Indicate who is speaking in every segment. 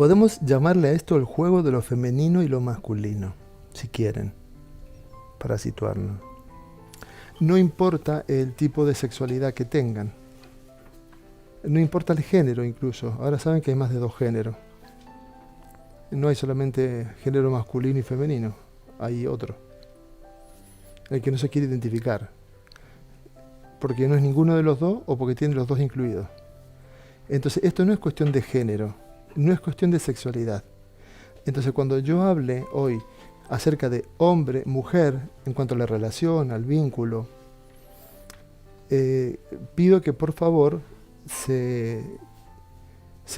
Speaker 1: Podemos llamarle a esto el juego de lo femenino y lo masculino, si quieren, para situarnos. No importa el tipo de sexualidad que tengan. No importa el género incluso. Ahora saben que hay más de 2 géneros. No hay solamente género masculino y femenino. Hay otro. El que no se quiere identificar. Porque no es ninguno de los dos o porque tiene los dos incluidos. Entonces esto no es cuestión de género. No es cuestión de sexualidad. Entonces cuando yo hable hoy acerca de hombre, mujer, en cuanto a la relación, al vínculo, pido que por favor se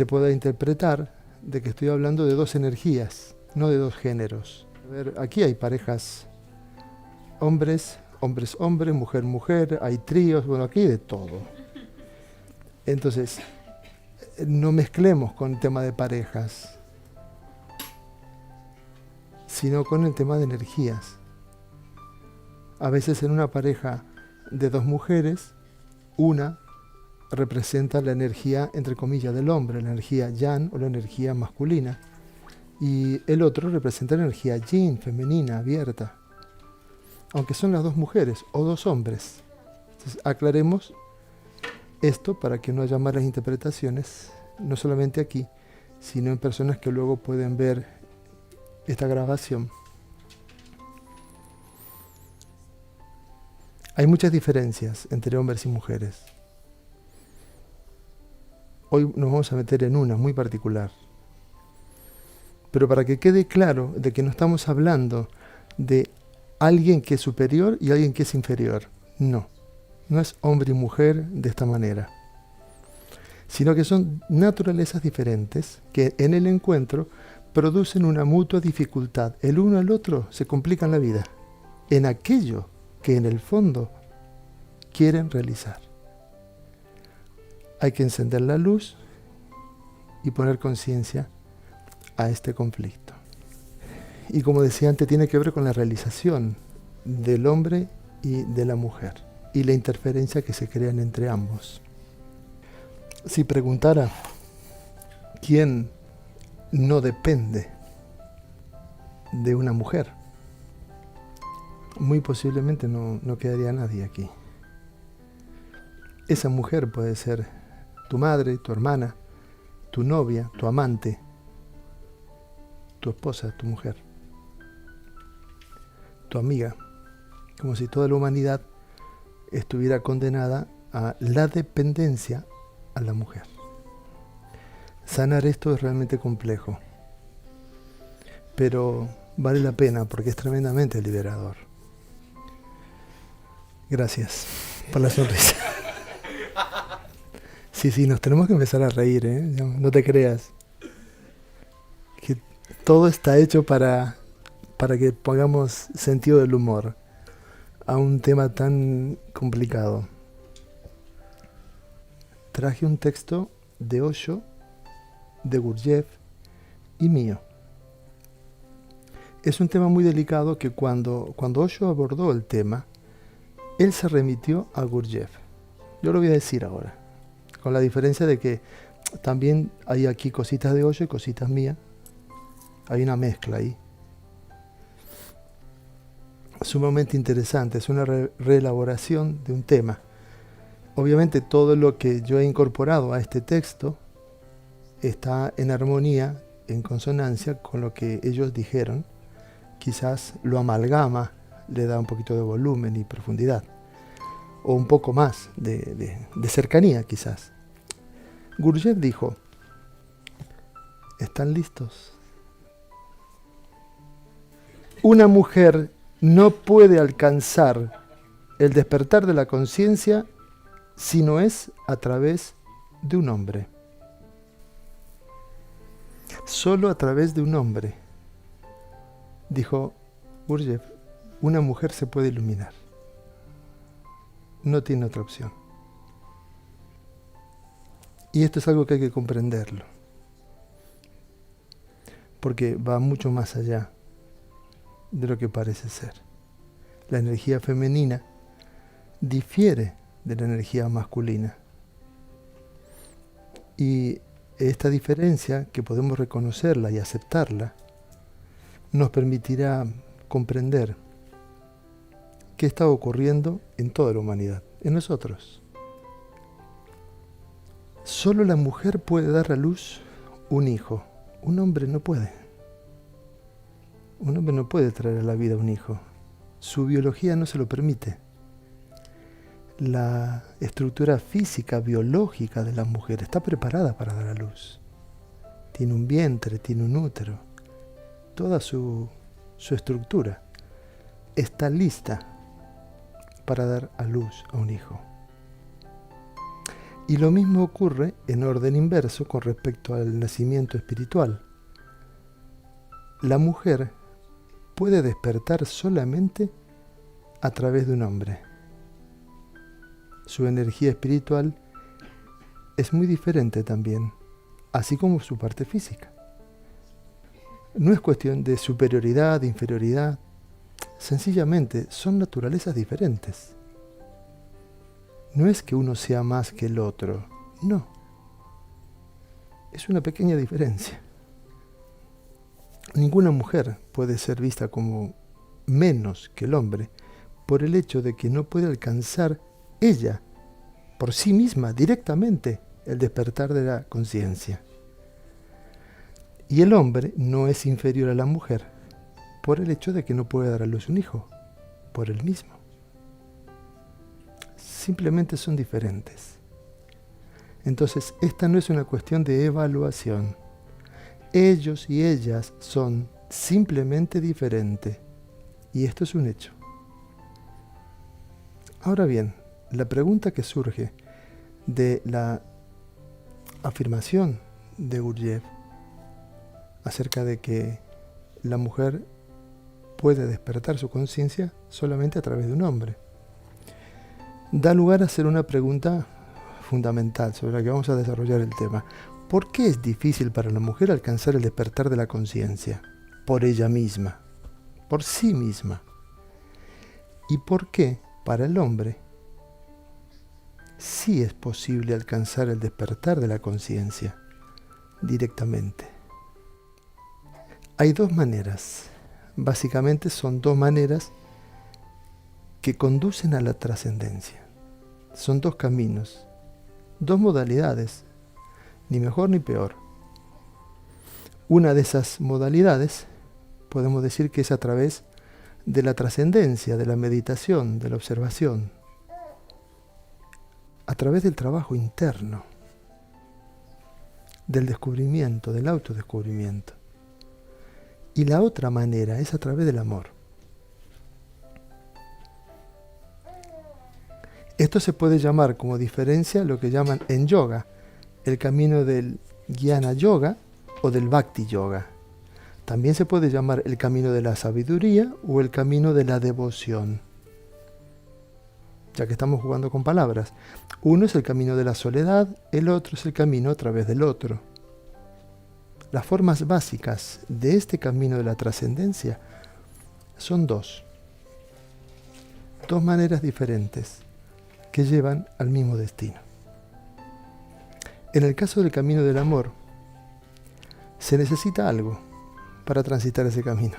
Speaker 1: pueda interpretar de que estoy hablando de 2 energías, no de 2 géneros. A ver, aquí hay parejas hombres, hombres, hombres, mujer, mujer, hay tríos, bueno, aquí hay de todo. Entonces, no mezclemos con el tema de parejas, sino con el tema de energías. A veces en una pareja de 2 mujeres, una representa la energía, entre comillas, del hombre, la energía yang o la energía masculina. Y el otro representa la energía yin, femenina, abierta. Aunque son las 2 mujeres o 2 hombres. Entonces, aclaremos esto para que no haya malas interpretaciones, no solamente aquí, sino en personas que luego pueden ver esta grabación. Hay muchas diferencias entre hombres y mujeres. Hoy nos vamos a meter en una muy particular. Pero para que quede claro de que no estamos hablando de alguien que es superior y alguien que es inferior. No, no es hombre y mujer de esta manera. Sino que son naturalezas diferentes que en el encuentro producen una mutua dificultad. El uno al otro se complican la vida en aquello que en el fondo quieren realizar. Hay que encender la luz y poner conciencia a este conflicto. Y como decía antes, tiene que ver con la realización del hombre y de la mujer y la interferencia que se crean entre ambos. Si preguntara quién no depende de una mujer, muy posiblemente no quedaría nadie aquí. Esa mujer puede ser tu madre, tu hermana, tu novia, tu amante, tu esposa, tu mujer, tu amiga, como si toda la humanidad estuviera condenada a la dependencia a la mujer. Sanar esto es realmente complejo, pero vale la pena porque es tremendamente liberador. Gracias por la sonrisa. Sí, nos tenemos que empezar a reír, ¿eh? No te creas. Que todo está hecho para que pongamos sentido del humor a un tema tan complicado. Traje un texto de Osho, de Gurdjieff y mío. Es un tema muy delicado que cuando Osho abordó el tema, él se remitió a Gurdjieff. Yo lo voy a decir ahora, con la diferencia de que también hay aquí cositas de Osho y cositas mías. Hay una mezcla ahí. Sumamente interesante, es una reelaboración de un tema. Obviamente todo lo que yo he incorporado a este texto está en armonía, en consonancia con lo que ellos dijeron. Quizás lo amalgama, le da un poquito de volumen y profundidad, o un poco más de cercanía quizás. Gurdjieff dijo, ¿están listos? Una mujer no puede alcanzar el despertar de la conciencia si no es a través de un hombre. Solo a través de un hombre, dijo Gurdjieff, una mujer se puede iluminar. No tiene otra opción. Y esto es algo que hay que comprenderlo, porque va mucho más allá de lo que parece ser. La energía femenina difiere de la energía masculina. Y Esta diferencia, que podemos reconocerla y aceptarla, nos permitirá comprender qué está ocurriendo en toda la humanidad, en nosotros. Solo la mujer puede dar a luz un hijo, un hombre no puede. Un hombre no puede traer a la vida un hijo. Su biología no se lo permite. La estructura física, biológica de la mujer está preparada para dar a luz. Tiene un vientre, tiene un útero. Toda su estructura está lista para dar a luz a un hijo. Y lo mismo ocurre en orden inverso con respecto al nacimiento espiritual. La mujer puede despertar solamente a través de un hombre. Su energía espiritual es muy diferente también, así como su parte física. No es cuestión de superioridad, de inferioridad, sencillamente son naturalezas diferentes. No es que uno sea más que el otro, no. Es una pequeña diferencia. Ninguna mujer puede ser vista como menos que el hombre por el hecho de que no puede alcanzar ella, por sí misma, directamente, el despertar de la conciencia. Y el hombre no es inferior a la mujer por el hecho de que no puede dar a luz un hijo, por él mismo. Simplemente son diferentes. Entonces, esta no es una cuestión de evaluación. Ellos y ellas son simplemente diferentes. Y esto es un hecho. Ahora bien, la pregunta que surge de la afirmación de Gurdjieff acerca de que la mujer puede despertar su conciencia solamente a través de un hombre, da lugar a hacer una pregunta fundamental sobre la que vamos a desarrollar el tema. ¿Por qué es difícil para la mujer alcanzar el despertar de la conciencia? Por ella misma, por sí misma. ¿Y por qué para el hombre sí es posible alcanzar el despertar de la conciencia directamente? Hay dos maneras, básicamente son dos maneras que conducen a la trascendencia. Son dos caminos, dos modalidades, ni mejor ni peor. Una de esas modalidades podemos decir que es a través de la trascendencia, de la meditación, de la observación, a través del trabajo interno, del descubrimiento, del autodescubrimiento. Y la otra manera es a través del amor. Esto se puede llamar como diferencia lo que llaman en yoga el camino del Jnana Yoga o del Bhakti Yoga. También se puede llamar el camino de la sabiduría o el camino de la devoción. Ya que estamos jugando con palabras. Uno es el camino de la soledad, el otro es el camino a través del otro. Las formas básicas de este camino de la trascendencia son dos. Dos maneras diferentes que llevan al mismo destino. En el caso del camino del amor, se necesita algo para transitar ese camino.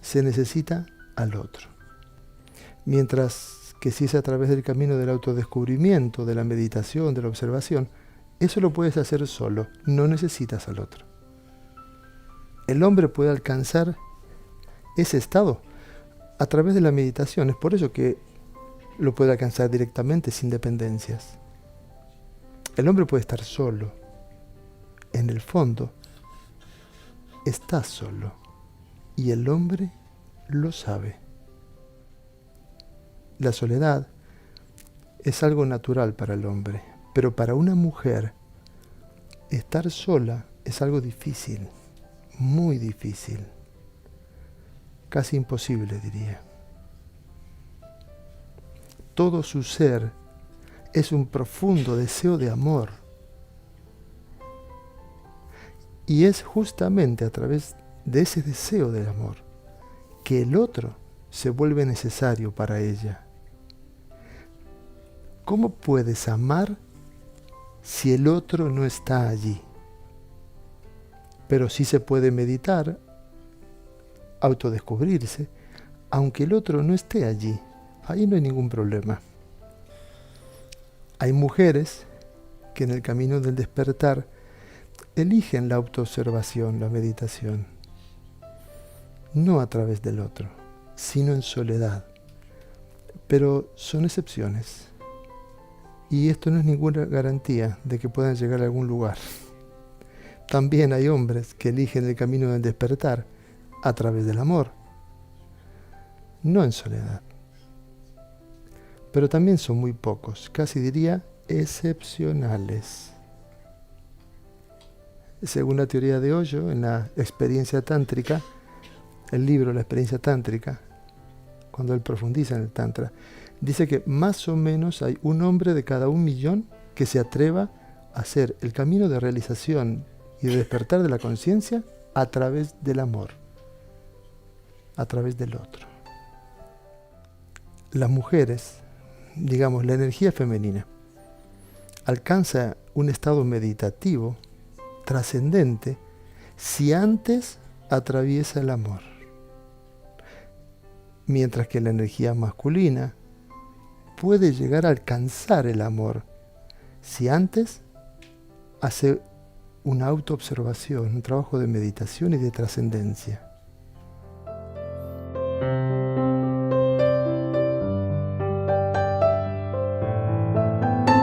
Speaker 1: Se necesita al otro. Mientras que si es a través del camino del autodescubrimiento, de la meditación, de la observación, eso lo puedes hacer solo, no necesitas al otro. El hombre puede alcanzar ese estado a través de la meditación, es por eso que lo puede alcanzar directamente sin dependencias. El hombre puede estar solo. En el fondo, está solo. Y el hombre lo sabe. La soledad es algo natural para el hombre, pero para una mujer, estar sola es algo difícil, muy difícil, casi imposible, diría. Todo su ser es un profundo deseo de amor. Y es justamente a través de ese deseo del amor que el otro se vuelve necesario para ella. ¿Cómo puedes amar si el otro no está allí. Pero sí se puede meditar, autodescubrirse, aunque el otro no esté allí. Ahí no hay ningún problema. Hay mujeres que en el camino del despertar eligen la autoobservación, la meditación, no a través del otro, sino en soledad. Pero son excepciones. Y esto no es ninguna garantía de que puedan llegar a algún lugar. También hay hombres que eligen el camino del despertar a través del amor, no en soledad. Pero también son muy pocos, casi diría excepcionales. Según la teoría de Osho, en la experiencia tántrica, el libro La experiencia tántrica, cuando él profundiza en el tantra, dice que más o menos hay un hombre de cada 1.000.000 que se atreva a hacer el camino de realización y de despertar de la conciencia a través del amor, a través del otro. Las mujeres, digamos, la energía femenina, alcanza un estado meditativo, trascendente, si antes atraviesa el amor. Mientras que la energía masculina puede llegar a alcanzar el amor si antes hace una autoobservación, un trabajo de meditación y de trascendencia.